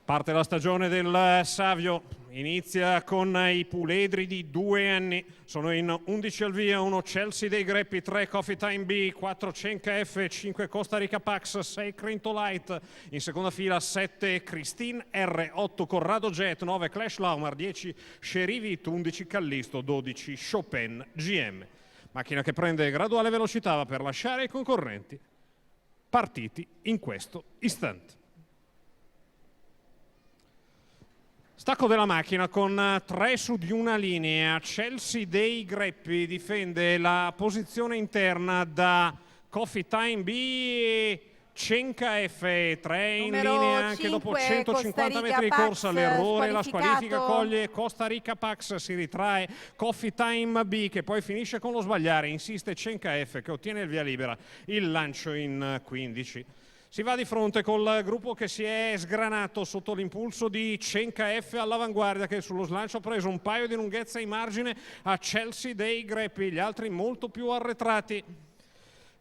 Parte la stagione del Savio, inizia con i puledri di 2 anni, sono in 11 al via, 1 Chelsea dei Greppi, 3 Coffee Time B, 4 Cenca F, 5 Costa Rica Pax, 6 Crinto Light, in seconda fila 7 Christine R, 8 Corrado Jet, 9 Clash Laumar, 10 Sherivit, 11 Callisto, 12 Chopin GM. Macchina che prende graduale velocità va per lasciare i concorrenti partiti in questo istante. Stacco della macchina con 3 su di una linea. Chelsea dei Greppi difende la posizione interna da Coffee Time B e Cenca F. 3 in linea anche dopo 150 metri di corsa. L'errore, la squalifica coglie Costa Rica Pax, si ritrae Coffee Time B che poi finisce con lo sbagliare. Insiste Cenca F che ottiene il via libera. Il lancio in 15. Si va di fronte col gruppo che si è sgranato sotto l'impulso di Cenca F all'avanguardia, che sullo slancio ha preso un paio di lunghezza in margine a Chelsea dei Greppi, gli altri molto più arretrati.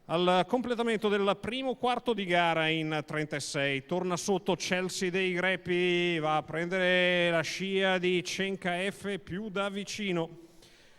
Al completamento del primo quarto di gara in 36 torna sotto Chelsea dei Greppi, va a prendere la scia di Cenca F più da vicino.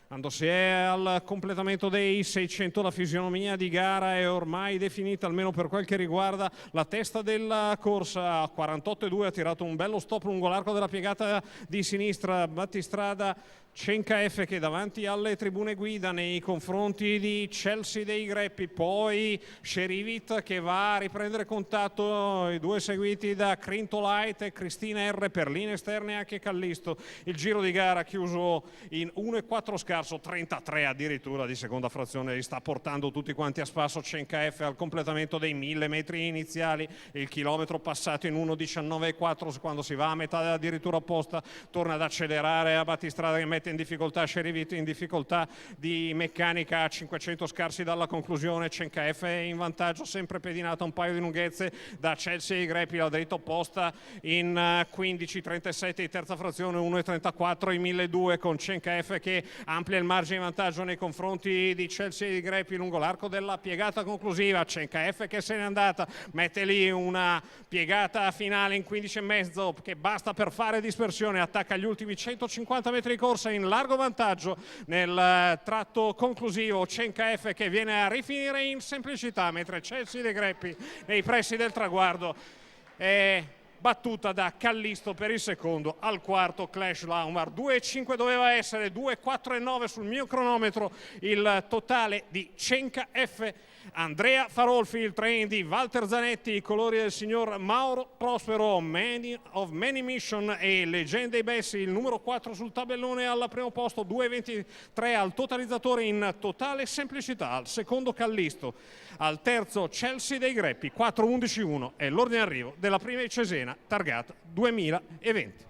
Quando si è al completamento dei 600 la fisionomia di gara è ormai definita, almeno per quel che riguarda la testa della corsa. A 48,2 ha tirato un bello stop lungo l'arco della piegata di sinistra. Battistrada, Cenca F che davanti alle tribune guida nei confronti di Chelsea dei Greppi, poi Sherivit che va a riprendere contatto, i due seguiti da Crinto Light e Cristina R, per linee esterne anche Callisto. Il giro di gara chiuso in 1,4 scarso, 33 addirittura di seconda frazione, li sta portando tutti quanti a spasso Cenca F al completamento dei 1000 metri iniziali, il chilometro passato in 1,19,4, quando si va a metà addirittura opposta torna ad accelerare a Battistrada che mette in difficoltà Sherivit, in difficoltà di meccanica a 500 scarsi dalla conclusione. Cenca F è in vantaggio, sempre pedinata un paio di lunghezze da Chelsea e Greppi, la dritta opposta in 15,37 di terza frazione, 1,34 i 1.200 con Cenca F che amplia il margine di vantaggio nei confronti di Chelsea e Greppi lungo l'arco della piegata conclusiva. Cenca F che se n'è andata, mette lì una piegata finale in 15,5 che basta per fare dispersione, attacca gli ultimi 150 metri di corsa in largo vantaggio nel tratto conclusivo. Cenca F che viene a rifinire in semplicità, mentre Chelsea dei Greppi nei pressi del traguardo è battuta da Callisto per il secondo. Al quarto Clash Laumar, 2,5 doveva essere, 2,4,9 sul mio cronometro il totale di Cenca F. Andrea Farolfi, il train di Walter Zanetti, i colori del signor Mauro Prospero, Man of Many Mission e Leggende Bessi, il numero 4 sul tabellone al primo posto, 2,23 al totalizzatore in totale semplicità. Al secondo Callisto, al terzo Chelsea dei Greppi, 4,11,1 è l'ordine d'arrivo della prima di Cesena targata 2020.